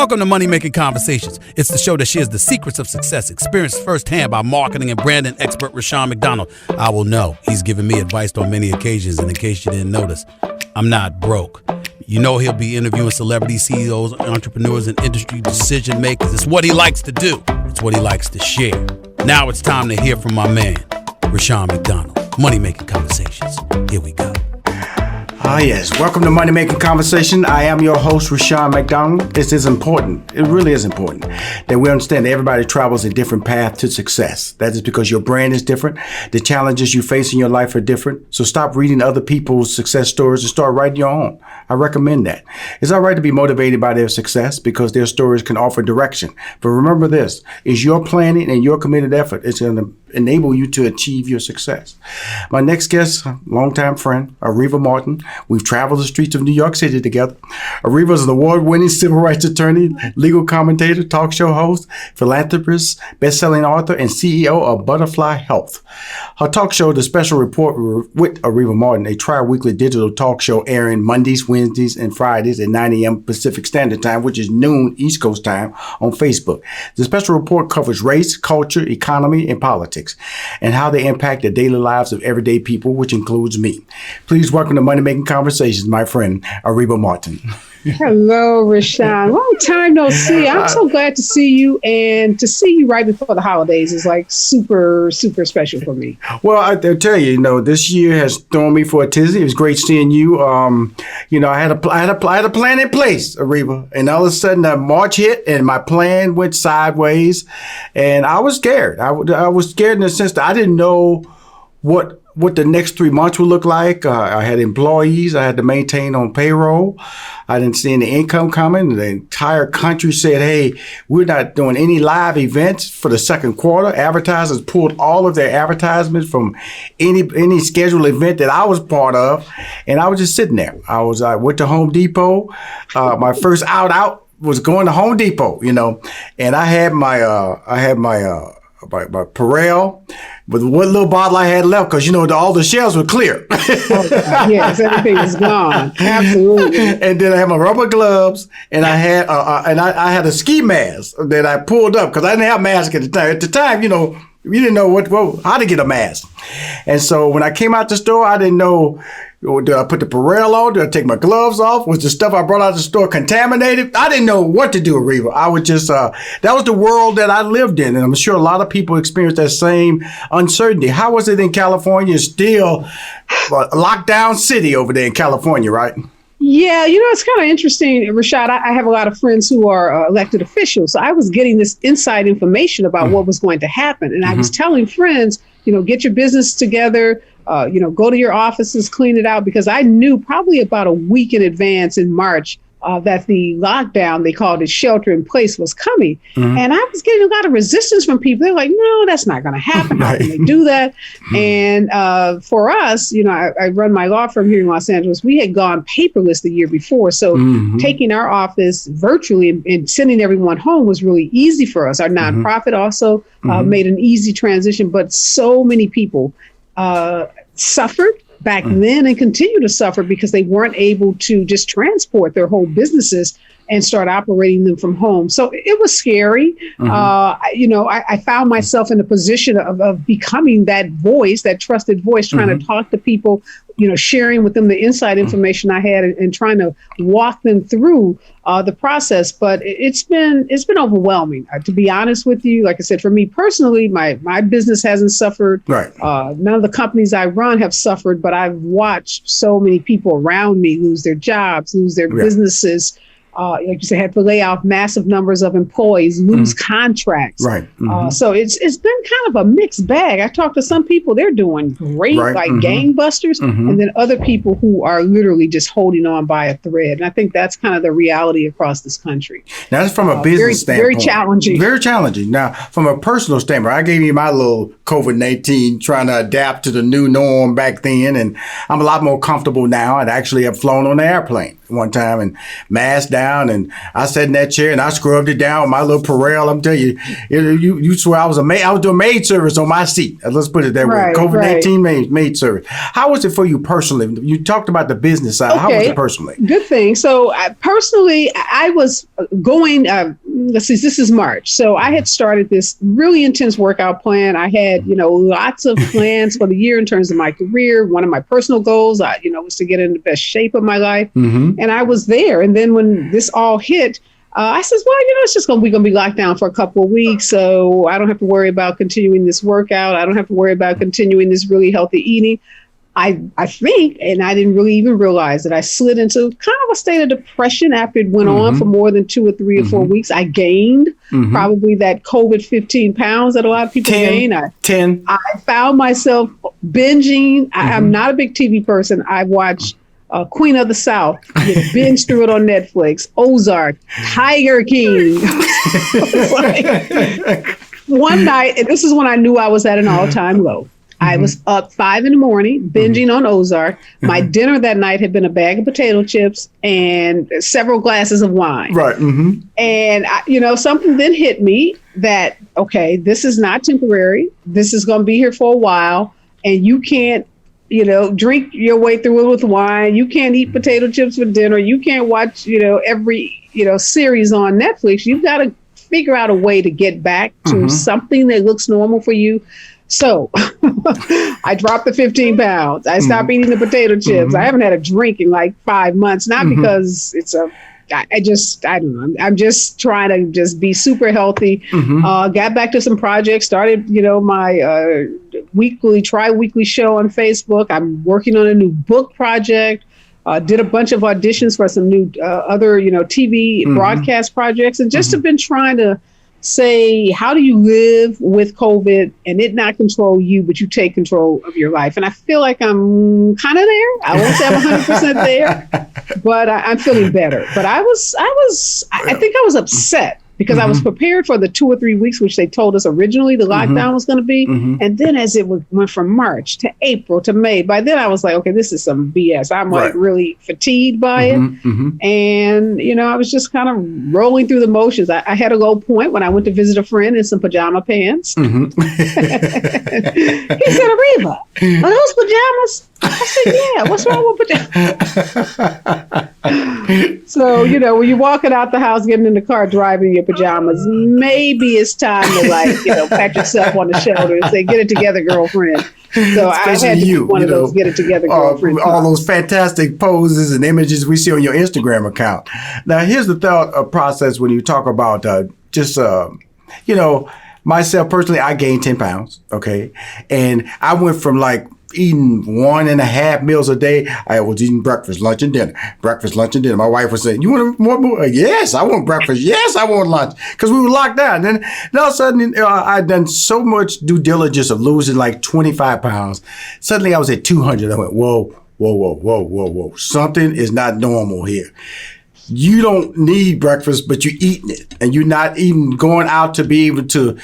Welcome to Money Making Conversations. It's the show that shares the secrets of success, experienced firsthand by marketing and branding expert Rushion McDonald. I will know he's given me advice on many occasions, and in case you didn't notice, I'm not broke. You know he'll be interviewing celebrity CEOs, entrepreneurs, and industry decision makers. It's what he likes to do. It's what he likes to share. Now it's time to hear from my man, Rushion McDonald. Money Making Conversations. Here we go. Yes. Welcome to Money Making Conversation. I am your host, Rushion McDonald. This is important. It really is important that we understand that everybody travels a different path to success. That is because your brand is different. The challenges you face in your life are different. So stop reading other people's success stories and start writing your own. I recommend that. It's all right to be motivated by their success because their stories can offer direction. But remember this, is your planning and your committed effort is going to enable you to achieve your success. My next guest, longtime friend, Areva Martin. We've traveled the streets of New York City together. Areva is an award-winning civil rights attorney, legal commentator, talk show host, philanthropist, best-selling author, and CEO of Butterfly Health. Her talk show, The Special Report with Areva Martin, a tri-weekly digital talk show airing Mondays, Wednesdays, and Fridays at 9 a.m. Pacific Standard Time, which is noon East Coast time on Facebook. The Special Report covers race, culture, economy, and politics, and how they impact the daily lives of everyday people, which includes me. Please welcome to Money Making Conversations, my friend, Areva Martin. Hello, Rushion. Long time no see. I'm so glad to see you, and to see you right before the holidays is like super, super special for me. Well, I'll tell you, this year has thrown me for a tizzy. It was great seeing you. I had a plan in place, Areva, and all of a sudden March hit and my plan went sideways, and I was scared. I was scared in the sense that I didn't know what the next 3 months would look like. I had employees I had to maintain on payroll. I didn't see any income coming. The entire country said, hey, we're not doing any live events for the second quarter. Advertisers pulled all of their advertisements from any scheduled event that I was part of. And I was just sitting there. I went to Home Depot. My first out was going to Home Depot, and I had my Perel with what little bottle I had left, because all the shelves were clear. Yes, everything is gone. Absolutely. And then I had my rubber gloves, and I had a ski mask that I pulled up because I didn't have a mask at the time. At the time, you didn't know how to get a mask. And so when I came out the store, I didn't know, did I put the Perel on? Did I take my gloves off? Was the stuff I brought out of the store contaminated? I didn't know what to do, Areva. I was just, that was the world that I lived in. And I'm sure a lot of people experienced that same uncertainty. How was it in California? Still a lockdown city over there in California, right? Yeah, it's kind of interesting, Rashad. I have a lot of friends who are elected officials. So I was getting this inside information about what was going to happen. And I was telling friends, get your business together, go to your offices, clean it out, because I knew probably about a week in advance in March that the lockdown, they called it shelter in place, was coming. And I was getting a lot of resistance from people. They're like, no, that's not going to happen. How can they do that? And for us, I run my law firm here in Los Angeles. We had gone paperless the year before. So taking our office virtually and sending everyone home was really easy for us. Our nonprofit also made an easy transition, but so many people suffered back then and continue to suffer because they weren't able to just transport their whole businesses and start operating them from home. So it was scary. I found myself in a position of becoming that voice, that trusted voice, trying to talk to people, sharing with them the inside information I had and trying to walk them through the process. But it's been overwhelming, to be honest with you. Like I said, for me personally, my business hasn't suffered. Right. None of the companies I run have suffered, but I've watched so many people around me lose their jobs, lose their businesses. Like you said, had to lay off massive numbers of employees, lose contracts. Right. So it's been kind of a mixed bag. I talked to some people, they're doing great, like gangbusters, and then other people who are literally just holding on by a thread. And I think that's kind of the reality across this country. Now, that's from a business standpoint. Very challenging. Very challenging. Now, from a personal standpoint, I gave you my little COVID-19 trying to adapt to the new norm back then, and I'm a lot more comfortable now. And actually have flown on an airplane one time and masked down down, and I sat in that chair and I scrubbed it down with my little Perel. I'm telling you, you swear I was doing maid service on my seat. Let's put it that way. COVID-19 maid service. How was it for you personally? You talked about the business side. Okay. How was it personally? Good thing. So personally, I was going, let's see, this is March. So I had started this really intense workout plan. I had, lots of plans for the year in terms of my career. One of my personal goals, was to get in the best shape of my life. Mm-hmm. And I was there. And then when this all hit, I said, well, it's just we're going to be locked down for a couple of weeks. So I don't have to worry about continuing this workout. I don't have to worry about continuing this really healthy eating. I think, and I didn't really even realize that I slid into kind of a state of depression after it went on for more than 2 or 3 or 4 weeks. I gained probably that COVID 15 pounds that a lot of people gain. 10. I found myself binging. I'm not a big TV person. I watch Queen of the South, binge through it on Netflix, Ozark, Tiger King. One night, and this is when I knew I was at an all-time low. I was up 5 a.m, binging on Ozark. My dinner that night had been a bag of potato chips and several glasses of wine. Right. And, something then hit me that, okay, this is not temporary. This is going to be here for a while. And you can't, drink your way through it with wine. You can't eat potato chips for dinner. You can't watch, every, series on Netflix. You've got to figure out a way to get back to something that looks normal for you. So I dropped the 15 pounds. I stopped eating the potato chips. I haven't had a drink in like 5 months, not because it's I don't know. I'm just trying to just be super healthy. Got back to some projects, started, my tri-weekly show on Facebook. I'm working on a new book project. Did a bunch of auditions for some new other, TV broadcast projects, and just have been trying to say, how do you live with COVID and it not control you, but you take control of your life? And I feel like I'm kind of there. I won't say I'm 100% there, but I'm feeling better. But I think I was upset because I was prepared for the 2 or 3 weeks, which they told us originally the lockdown was going to be. And then as it went from March to April to May, by then I was like, okay, this is some BS. I'm like really fatigued by it. And, I was just kind of rolling through the motions. I had a low point when I went to visit a friend in some pajama pants. He said, Areva, are those pajamas? I said, yeah, what's wrong with pajamas? So, when you're walking out the house, getting in the car, driving in your pajamas, maybe it's time to pat yourself on the shoulder and say, get it together, girlfriend. So especially I had to do one of those get it together girlfriend. All those fantastic poses and images we see on your Instagram account. Now, here's the thought process when you talk about myself personally, I gained 10 pounds. Okay. And I went from like eating 1.5 meals a day. I was eating breakfast, lunch, and dinner. Breakfast, lunch, and dinner. My wife was saying, you want more? Yes, I want breakfast. Yes, I want lunch. Because we were locked down. Then all of a sudden, I'd done so much due diligence of losing like 25 pounds. Suddenly, I was at 200. I went, whoa. Something is not normal here. You don't need breakfast, but you're eating it. And you're not even going out to be able to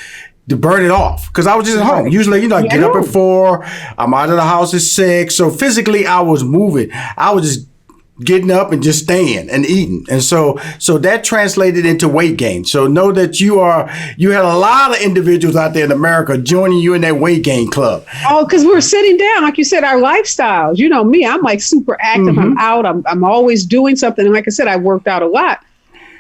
burn it off. Because I was just at home. Usually, I get up at 4. I'm out of the house at 6. So physically, I was moving. I was just getting up and just staying and eating. And so that translated into weight gain. So know that you had a lot of individuals out there in America joining you in that weight gain club. Oh, because we're sitting down. Like you said, our lifestyles. You know me, I'm like super active. I'm out. I'm always doing something. And like I said, I worked out a lot.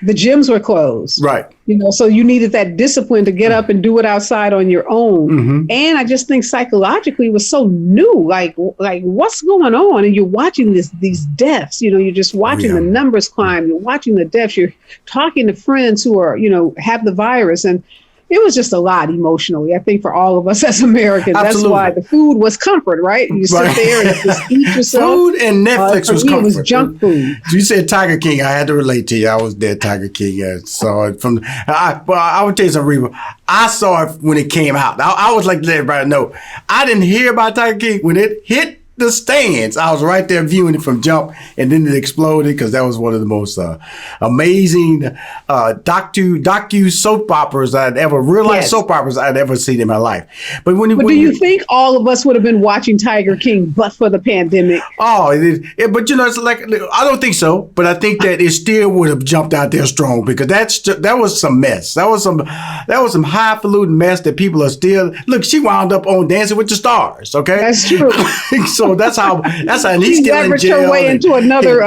The gyms were closed. Right. So you needed that discipline to get up and do it outside on your own. And I just think psychologically it was so new. Like what's going on? And you're watching these deaths. You're just watching the numbers climb. You're watching the deaths. You're talking to friends who are, have the virus. And it was just a lot emotionally, I think, for all of us as Americans. Absolutely. That's why the food was comfort, right? You sit there and just eat yourself. Food and Netflix was comfort. It was junk food. You said Tiger King. I had to relate to you. I was there, Tiger King. I saw it from. I would tell you something, Reba. I saw it when it came out. I was like, let everybody know. I didn't hear about Tiger King when it hit the stands. I was right there viewing it from jump, and then it exploded because that was one of the most amazing docu soap operas I'd ever realized soap operas I'd ever seen in my life. But do you think all of us would have been watching Tiger King but for the pandemic? Oh, but it's like I don't think so. But I think that it still would have jumped out there strong because that was some mess. That was some highfalutin mess that people are still. Look, she wound up on Dancing with the Stars. Okay, that's true. So that's how and he's still in jail. Her way into another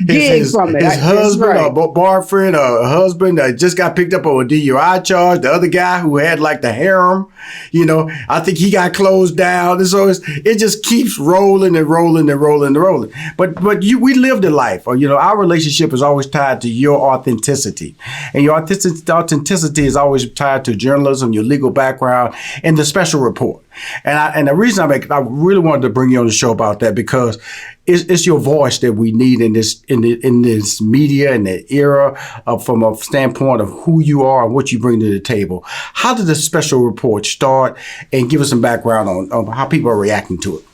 gig from it. His husband or boyfriend or husband just got picked up on a DUI charge. The other guy who had like the harem, I think he got closed down. And so it just keeps rolling and rolling and rolling and rolling. But we lived a life. Our relationship is always tied to your authenticity, and your authenticity is always tied to journalism, your legal background, and the special report. And the reason I really wanted to bring you on the show about that because it's your voice that we need in this media and the era from a standpoint of who you are and what you bring to the table. How did the special report start? And give us some background on how people are reacting to it.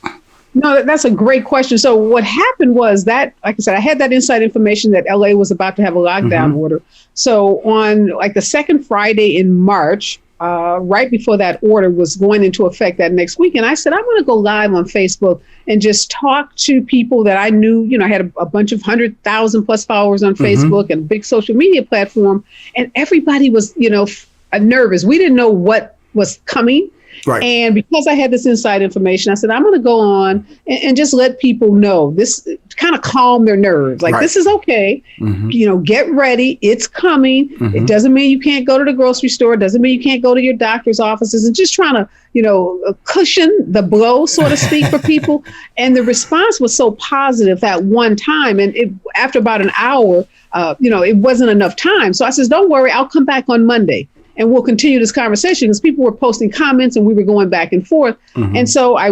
No, that's a great question. So what happened was that, like I said, I had that inside information that LA was about to have a lockdown order. So on like the second Friday in March, right before that order was going into effect that next week. And I said, I'm going to go live on Facebook and just talk to people that I knew. I had a bunch of 100,000 plus followers on Facebook and a big social media platform. And everybody was, nervous. We didn't know what was coming. Right. And because I had this inside information, I said, I'm going to go on and just let people know this, kind of calm their nerves. Like, this is okay. Get ready. It's coming. It doesn't mean you can't go to the grocery store. It doesn't mean you can't go to your doctor's offices, and just trying to, cushion the blow, so to speak, for people. And the response was so positive that one time. And after about an hour, it wasn't enough time. So I says, don't worry, I'll come back on Monday. And we'll continue this conversation because people were posting comments and we were going back and forth. And so I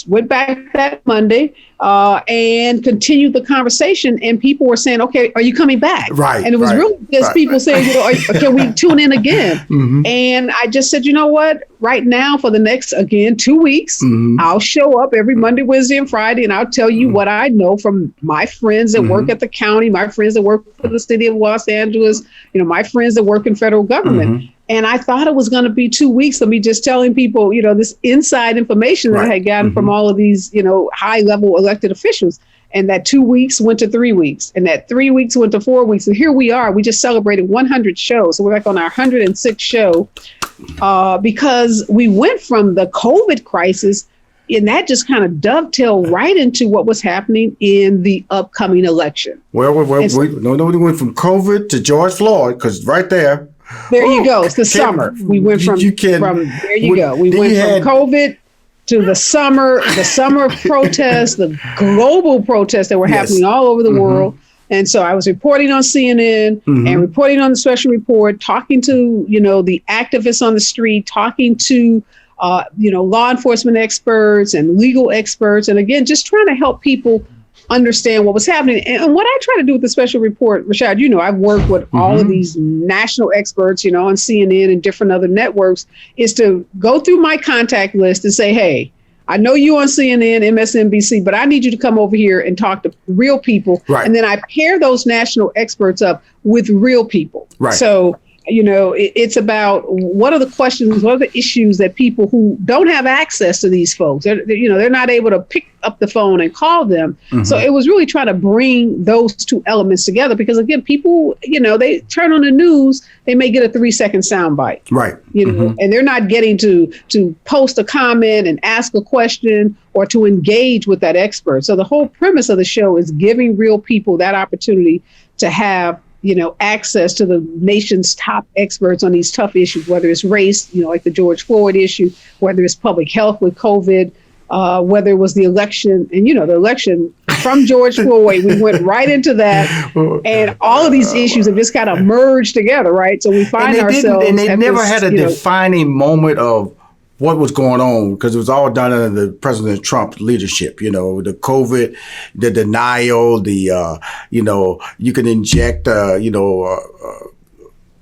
went back that Monday and continued the conversation. And people were saying, okay, are you coming back? Right. And it was really just people saying, can we tune in again? And I just said, you know what? Right now for the next, 2 weeks, I'll show up every Monday, Wednesday, and Friday, and I'll tell you what I know from my friends that work at the county, my friends that work for the city of Los Angeles, my friends that work in federal government. And I thought it was going to be 2 weeks of me just telling people, this inside information that I had gotten from all of these, high level elected officials. And that 2 weeks went to 3 weeks, and that 3 weeks went to 4 weeks. And here we are. We just celebrated 100 shows. So we're like on our 106th show because we went from the COVID crisis, and that just kind of dovetailed right into what was happening in the upcoming election. Well, we went from COVID to George Floyd, because right there. There you go. It's the summer. We went from there you go. We went from COVID to the summer of protests, the global protests that were happening all over the world. And so I was reporting on CNN and reporting on the special report, talking to, the activists on the street, talking to, law enforcement experts and legal experts. And again, just trying to help people understand what was happening. And what I try to do with the special report, Rashad, I've worked with all of these national experts, on CNN and different other networks, is to go through my contact list and say, hey, I know you on CNN, MSNBC, but I need you to come over here and talk to real people. Right. And then I pair those national experts up with real people. Right. So, it's about what are the questions, what are the issues that people who don't have access to these folks, they're not able to pick up the phone and call them. So it was really trying to bring those two elements together because, again, people, they turn on the news, they may get a 3-second soundbite. Right. And they're not getting to post a comment and ask a question or to engage with that expert. So the whole premise of the show is giving real people that opportunity to have access to the nation's top experts on these tough issues, whether it's race, like the George Floyd issue, whether it's public health with COVID, whether it was the election. And, the election from George Floyd, we went right into that. And all of these issues have just kind of merged together, right? So we find ourselves. And they never had a defining moment of what was going on, because it was all done under the President Trump's leadership, the COVID, the denial, you can inject,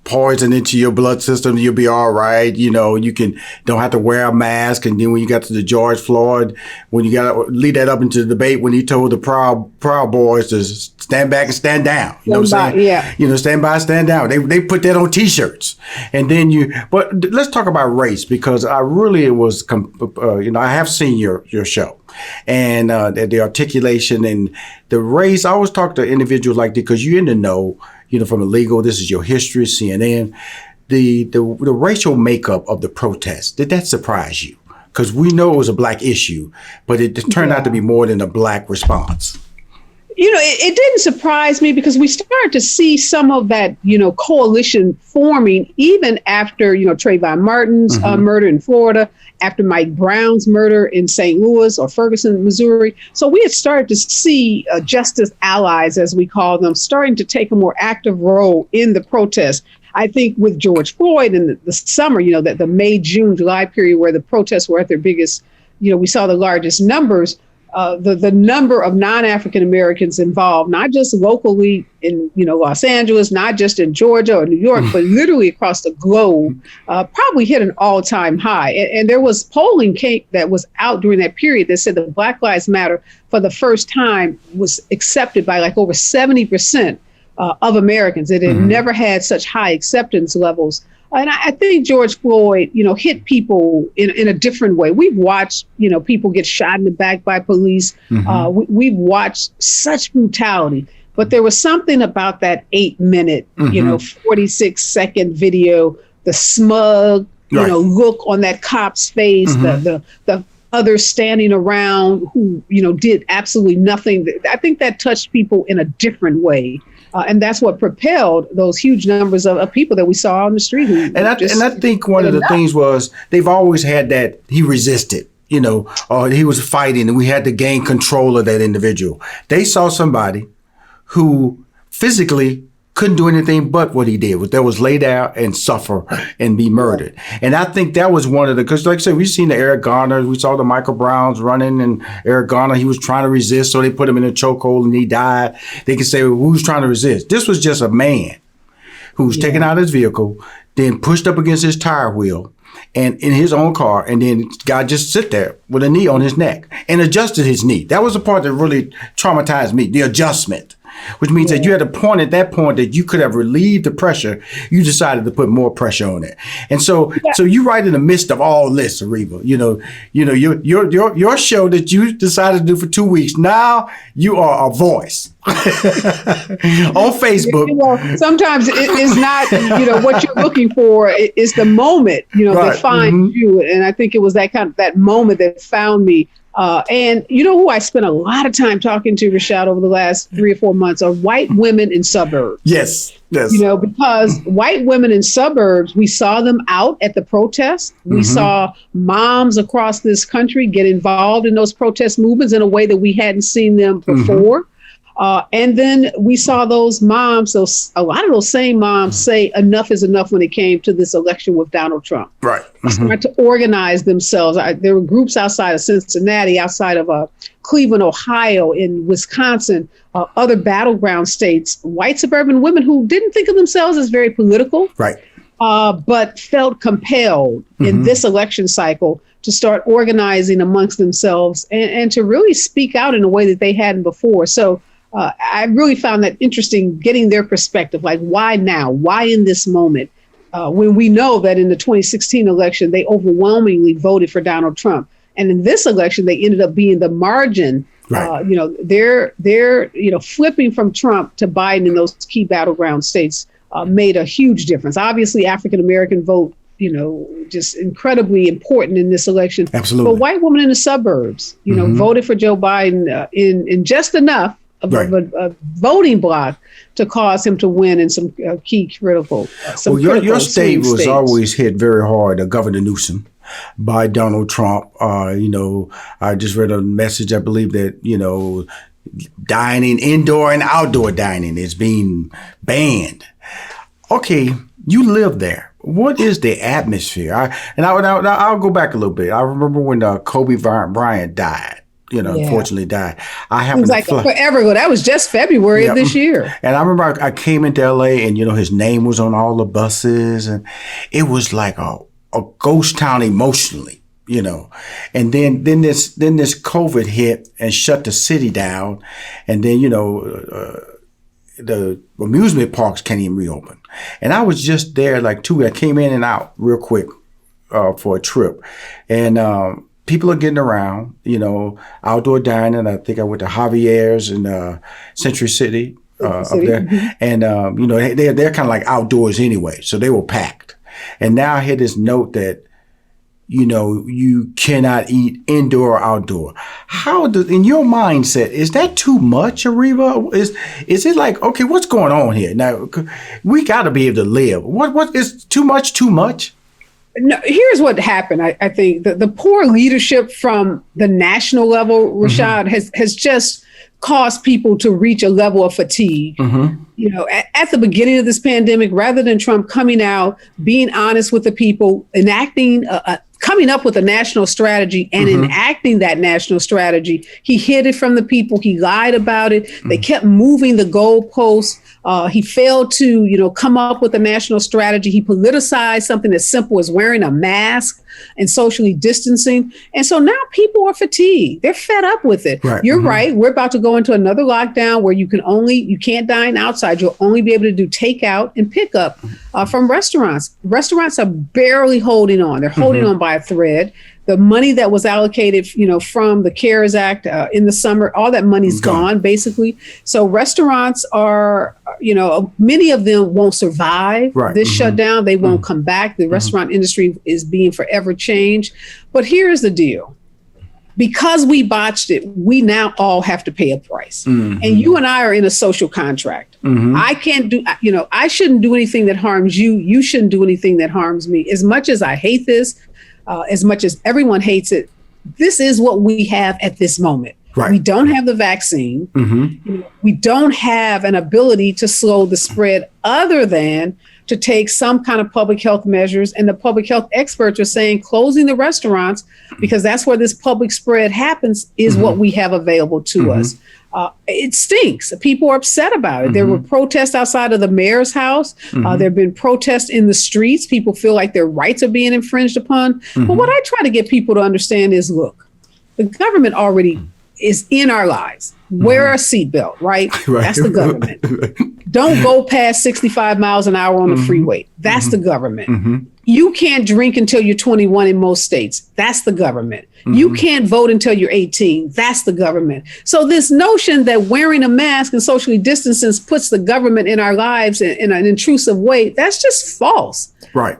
poison into your blood system, you'll be all right. You know, you don't have to wear a mask. And then when you got to the George Floyd, when you got to lead that up into the debate, when he told the Proud Boys to stand back and stand down, you know what I'm saying? Yeah. You know, stand by, stand down. They put that on T-shirts. And then but let's talk about race, because I really I have seen your show. And the articulation and the race. I always talk to individuals like that because you're in the know, you know, from the legal, this is your history, CNN. The racial makeup of the protest, did that surprise you? Because we know it was a Black issue, but it turned out to be more than a Black response. You know, it didn't surprise me because we started to see some of that, you know, coalition forming even after, you know, Trayvon Martin's murder in Florida, after Mike Brown's murder in St. Louis or Ferguson, Missouri. So we had started to see justice allies, as we call them, starting to take a more active role in the protest. I think with George Floyd in the summer, you know, that the May, June, July period where the protests were at their biggest, you know, we saw the largest numbers. The number of non-African Americans involved, not just locally in, you know, Los Angeles, not just in Georgia or New York, but literally across the globe, probably hit an all-time high. And there was polling that was out during that period that said that Black Lives Matter for the first time was accepted by like over 70% of Americans. It had never had such high acceptance levels. And I think George Floyd, you know, hit people in a different way. We've watched, you know, people get shot in the back by police. We've watched such brutality. But there was something about that 8-minute, you know, 46-second video, the smug, you know, look on that cop's face, the others standing around who, you know, did absolutely nothing. I think that touched people in a different way. And that's what propelled those huge numbers of people that we saw on the street. And I think one of the things was they've always had that he resisted, you know, or he was fighting and we had to gain control of that individual. They saw somebody who physically couldn't do anything but what he did. That was lay down and suffer and be murdered. And I think that was one of because like I said, we've seen the Eric Garner, we saw the Michael Browns running, and Eric Garner, he was trying to resist, so they put him in a chokehold and he died. They could say, well, who's trying to resist? This was just a man who was taken out of his vehicle, then pushed up against his tire wheel and in his own car, and then God just sit there with a knee on his neck and adjusted his knee. That was the part that really traumatized me, the adjustment. Which means that you had a point at that point that you could have relieved the pressure. You decided to put more pressure on it. And so you right in the midst of all this, Areva, you know, your show that you decided to do for 2 weeks. Now you are a voice on Facebook. You know, sometimes it is not, you know, what you're looking for is the moment, you know, that finds you. And I think it was that moment that found me. And you know who I spent a lot of time talking to, Rashad, over the last 3 or 4 months are white women in suburbs. Yes. You know, because white women in suburbs, we saw them out at the protest. We saw moms across this country get involved in those protest movements in a way that we hadn't seen them before. And then we saw those moms, a lot of those same moms say enough is enough when it came to this election with Donald Trump. Right. Start to organize themselves. There were groups outside of Cincinnati, outside of Cleveland, Ohio, in Wisconsin, other battleground states, white suburban women who didn't think of themselves as very political, but felt compelled in this election cycle to start organizing amongst themselves and to really speak out in a way that they hadn't before. So I really found that interesting, getting their perspective, like why now? Why in this moment? When we know that in the 2016 election, they overwhelmingly voted for Donald Trump. And in this election, they ended up being the margin. You know, they're you know, flipping from Trump to Biden in those key battleground states made a huge difference. Obviously, African-American vote, you know, just incredibly important in this election. Absolutely. But white women in the suburbs, you know, voted for Joe Biden in just enough of a voting block to cause him to win in some key critical. Your state was states. Always hit very hard, Governor Newsom, by Donald Trump. You know, I just read a message, I believe that, you know, dining, indoor and outdoor dining is being banned. Okay, you live there. What is the atmosphere? I'll go back a little bit. I remember when Kobe Bryant died. unfortunately died. I It happened was like to fly. forever ago. That was just February of this year. And I remember I came into LA and, his name was on all the buses and it was like a ghost town emotionally, And then this COVID hit and shut the city down. And then, the amusement parks can't even reopen. And I was just there like 2 weeks. I came in and out real quick for a trip. And people are getting around, outdoor dining. I think I went to Javier's in Century City up there. Mm-hmm. And, they're kind of like outdoors anyway. So they were packed. And now I hear this note that, you cannot eat indoor or outdoor. In your mindset, is that too much, Areva? Is it like, okay, what's going on here? Now, we got to be able to live. What is too much? No, here's what happened. I think the poor leadership from the national level, Rashad, has just caused people to reach a level of fatigue. At the beginning of this pandemic, rather than Trump coming out, being honest with the people, coming up with a national strategy and enacting that national strategy, he hid it from the people. He lied about it. They kept moving the goalposts. He failed to, come up with a national strategy. He politicized something as simple as wearing a mask and socially distancing. And so now people are fatigued. They're fed up with it. Right. You're right. We're about to go into another lockdown where you can't dine outside. You'll only be able to do takeout and pickup from restaurants. Restaurants are barely holding on. They're holding on by a thread. The money that was allocated, from the CARES Act in the summer, all that money's gone, basically. So restaurants are, many of them won't survive this shutdown. They won't come back. The restaurant industry is being forever changed. But here's the deal. Because we botched it, we now all have to pay a price. And you and I are in a social contract. I can't I shouldn't do anything that harms you. You shouldn't do anything that harms me. As much as I hate this, as much as everyone hates it, this is what we have at this moment. Right. We don't have the vaccine. We don't have an ability to slow the spread other than to take some kind of public health measures. And the public health experts are saying closing the restaurants, because that's where this public spread happens, is what we have available to us. It stinks. People are upset about it. There were protests outside of the mayor's house. There have been protests in the streets. People feel like their rights are being infringed upon. But what I try to get people to understand is, look, the government already is in our lives. Wear a seatbelt, right? That's the government. Don't go past 65 miles an hour on the freeway. That's the government. You can't drink until you're 21 in most states. That's the government. You can't vote until you're 18. That's the government. So this notion that wearing a mask and socially distancing puts the government in our lives in an intrusive way, that's just false. Right.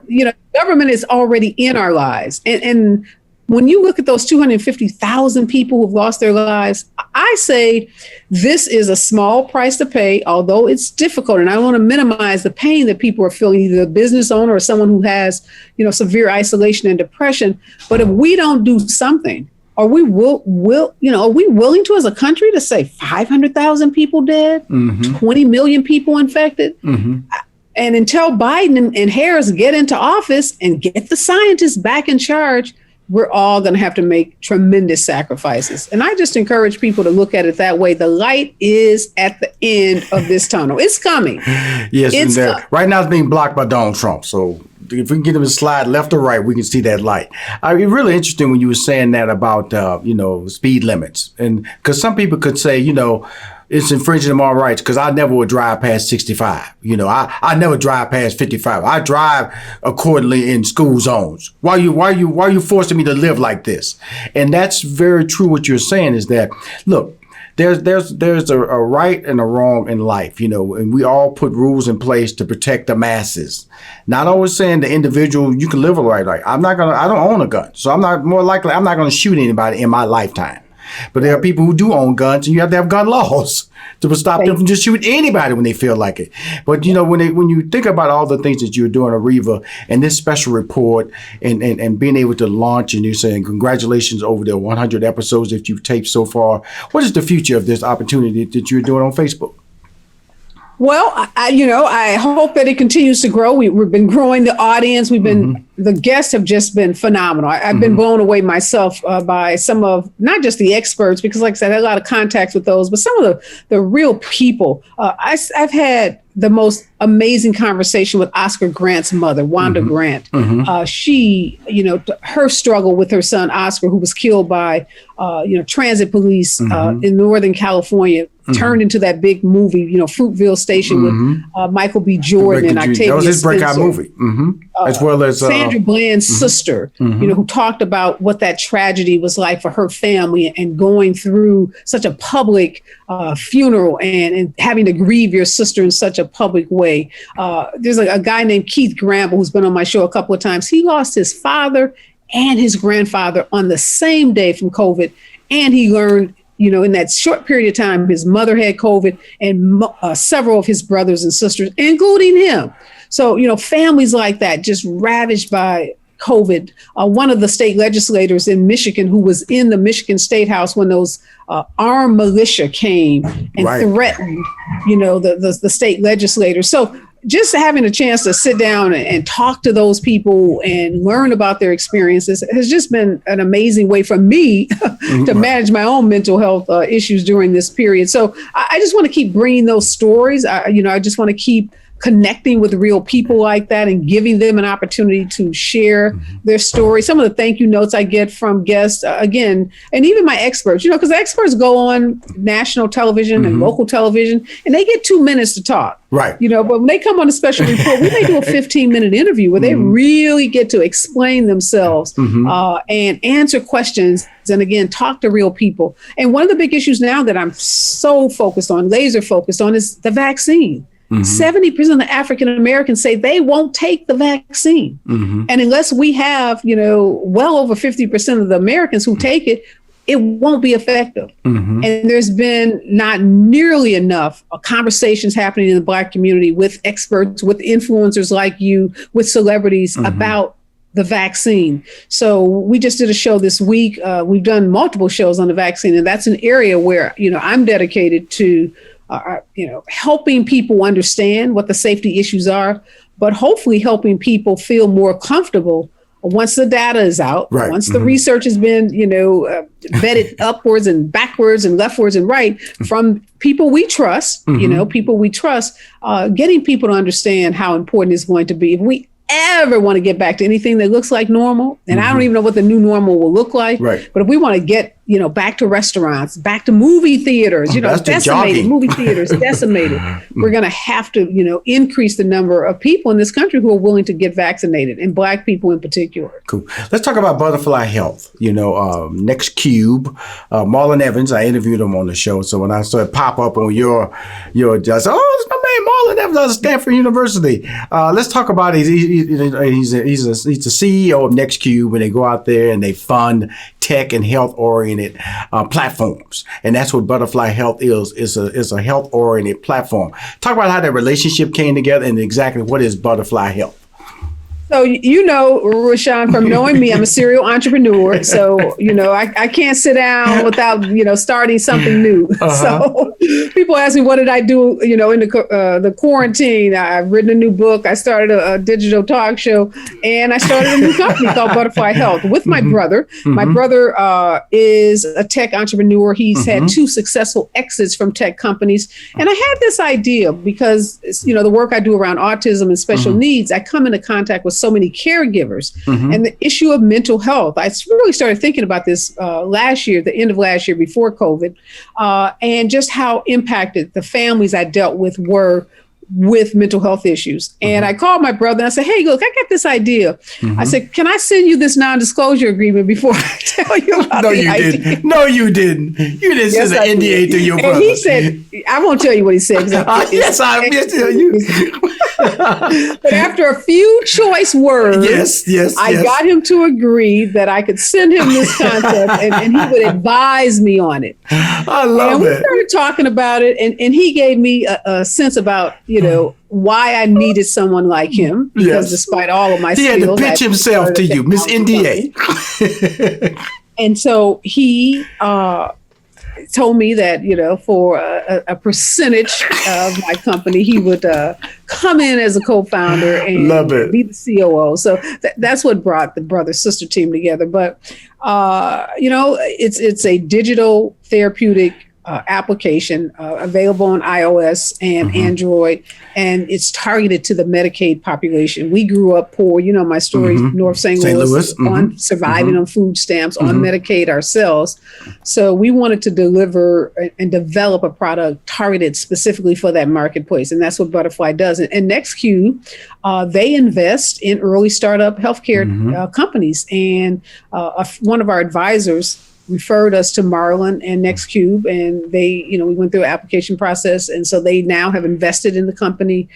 Government is already in our lives. And when you look at those 250,000 people who've lost their lives, I say this is a small price to pay, although it's difficult. And I want to minimize the pain that people are feeling, either a business owner or someone who has, severe isolation and depression. But if we don't do something, are we willing to, as a country, to say 500,000 people dead, 20 million people infected? And until Biden and Harris get into office and get the scientists back in charge, we're all going to have to make tremendous sacrifices. And I just encourage people to look at it that way. The light is at the end of this tunnel. It's coming. Yes, right now it's being blocked by Donald Trump. So if we can get him to slide left or right, we can see that light. It's really interesting when you were saying that about, speed limits. And because some people could say, it's infringing on my rights because I never would drive past 65. I never drive past 55. I drive accordingly in school zones. Why are you forcing me to live like this? And that's very true. What you're saying is that, look, there's a right and a wrong in life, and we all put rules in place to protect the masses. Not always saying the individual, you can live a right life. I don't own a gun. So I'm not going to shoot anybody in my lifetime. But there are people who do own guns, and you have to have gun laws to stop them from just shooting anybody when they feel like it. But, when you think about all the things that you're doing, Areva, and this special report and being able to launch, and you're saying congratulations over the 100 episodes that you've taped so far. What is the future of this opportunity that you're doing on Facebook? Well, I hope that it continues to grow. We've been growing the audience. The guests have just been phenomenal. I've been blown away myself by some of, not just the experts, because like I said, I had a lot of contacts with those, but some of the real people. I've had the most amazing conversation with Oscar Grant's mother, Wanda Grant. She, her struggle with her son, Oscar, who was killed by, transit police in Northern California, turned into that big movie, Fruitville Station with Michael B. Jordan and Octavia That was his breakout Spencer. movie, as well as Sandra Bland's sister, who talked about what that tragedy was like for her family and going through such a public funeral and having to grieve your sister in such a public way. There's a guy named Keith Gramble who's been on my show a couple of times. He lost his father and his grandfather on the same day from COVID, and he learned, in that short period of time, his mother had COVID and several of his brothers and sisters, including him. So, families like that just ravaged by COVID. One of the state legislators in Michigan, who was in the Michigan State House when those armed militia came and threatened, the state legislators. So just having a chance to sit down and talk to those people and learn about their experiences has just been an amazing way for me to manage my own mental health issues during this period. So I just want to keep bringing those stories. I just want to keep connecting with real people like that and giving them an opportunity to share their story. Some of the thank you notes I get from guests, again, and even my experts, because experts go on national television and local television and they get 2 minutes to talk. Right. But when they come on a special report, we may do a 15-minute interview where they really get to explain themselves and answer questions and, again, talk to real people. And one of the big issues now that I'm so focused on, laser focused on, is the vaccine. 70% of the African Americans say they won't take the vaccine. And unless we have, well over 50% of the Americans who take it, it won't be effective. And there's been not nearly enough conversations happening in the Black community with experts, with influencers like you, with celebrities about the vaccine. So we just did a show this week. We've done multiple shows on the vaccine, and that's an area where, I'm dedicated to helping people understand what the safety issues are, but hopefully helping people feel more comfortable once the data is out, once the research has been, vetted upwards and backwards and leftwards and right from people we trust, getting people to understand how important it's going to be. If we ever want to get back to anything that looks like normal, and I don't even know what the new normal will look like, but if we want to get, back to restaurants, back to movie theaters, decimated, movie theaters decimated, we're going to have to, increase the number of people in this country who are willing to get vaccinated, and Black people in particular. Cool. Let's talk about Butterfly Health. Next Cube, Marlon Evans, I interviewed him on the show. So when I saw it pop up on your just, it's my man Marlon Evans out of Stanford University. Let's talk about it. He's the CEO of Next Cube, and they go out there and they fund tech and health-oriented platforms, and that's what Butterfly Health is a health-oriented platform. Talk about how that relationship came together and exactly what is Butterfly Health. So, Rushion, from knowing me, I'm a serial entrepreneur. So, I can't sit down without, starting something new. So people ask me, what did I do, in the quarantine? I've written a new book. I started a digital talk show, and I started a new company called Butterfly Health with my brother. My brother is a tech entrepreneur. He's had 2 successful exits from tech companies. And I had this idea because, the work I do around autism and special needs, I come into contact with so many caregivers and the issue of mental health. I really started thinking about this last year, the end of last year before COVID, and just how impacted the families I dealt with were with mental health issues. And I called my brother and I said, hey, look, I got this idea. I said, can I send you this non-disclosure agreement before I tell you about the idea? No, you didn't. You didn't send an NDA to your brother. And he said, I won't tell you what he said. Yes, I will tell you. But after a few choice words, I got him to agree that I could send him this concept and he would advise me on it. I love it. And we started talking about it, and he gave me a sense about, why I needed someone like him, because despite all of my skills, he had to pitch himself to you, Miss NDA. And so he told me that, for a percentage of my company, he would come in as a co-founder and be the COO. So that's what brought the brother-sister team together. But, it's a digital therapeutic application available on iOS and Android, and it's targeted to the Medicaid population. We grew up poor. My story, North St. Louis. On surviving on food stamps, on Medicaid ourselves. So we wanted to deliver and develop a product targeted specifically for that marketplace, and that's what Butterfly does. And NextQ, they invest in early startup healthcare companies, and one of our advisors referred us to Marlin and NextCube, and they, we went through an application process, and so they now have invested in the company.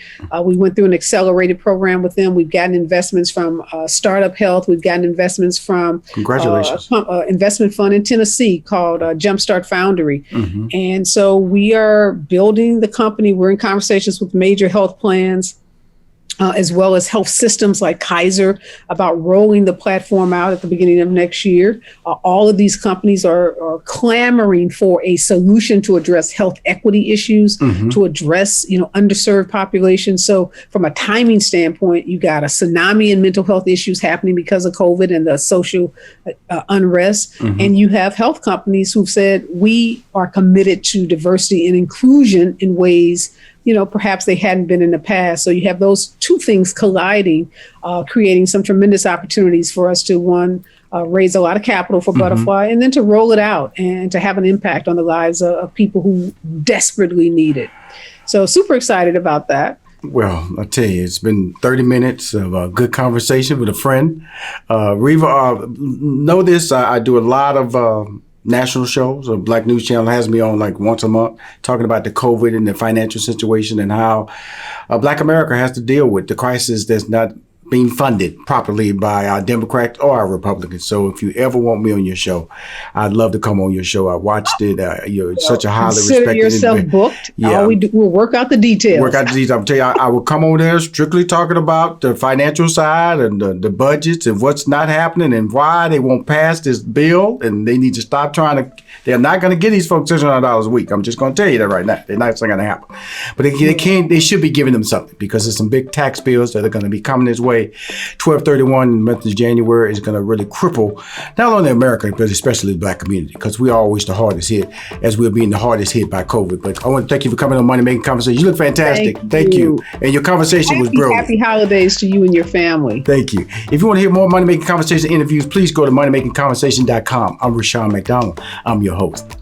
We went through an accelerated program with them. We've gotten investments from Startup Health. We've gotten investments from congratulations, investment fund in Tennessee called Jumpstart Foundry. And so we are building the company. We're in conversations with major health plans, as well as health systems like Kaiser, about rolling the platform out at the beginning of next year. All of these companies are clamoring for a solution to address health equity issues, to address, underserved populations. So from a timing standpoint, you got a tsunami in mental health issues happening because of COVID and the social unrest. And you have health companies who've said, we are committed to diversity and inclusion in ways perhaps they hadn't been in the past. So you have those two things colliding, creating some tremendous opportunities for us to, raise a lot of capital for Butterfly, and then to roll it out and to have an impact on the lives of people who desperately need it. So super excited about that. Well, I'll tell you, it's been 30 minutes of a good conversation with a friend. Reva, know this, I do a lot of national shows. Black News Channel has me on like once a month talking about the COVID and the financial situation and how Black America has to deal with the crisis that's not being funded properly by our Democrats or our Republicans. So if you ever want me on your show, I'd love to come on your show. I watched it. You're such a highly respected. Consider yourself booked. Yeah, we'll work out the details. I'll tell you, I will come over there strictly talking about the financial side and the budgets and what's not happening and why they won't pass this bill, and they need to stop trying to. They're not going to get these folks $600 a week. I'm just going to tell you that right now. They're not going to happen. But they can't. They should be giving them something, because there's some big tax bills that are going to be coming this way. 1231 in the month of January is going to really cripple not only America, but especially the Black community, because we are always the hardest hit, as we're being the hardest hit by COVID. But I want to thank you for coming on Money Making Conversation. You look fantastic. Thank you. And your conversation was brilliant. Happy holidays to you and your family. Thank you. If you want to hear more Money Making Conversation interviews, please go to moneymakingconversation.com. I'm Rushion McDonald. I'm your host.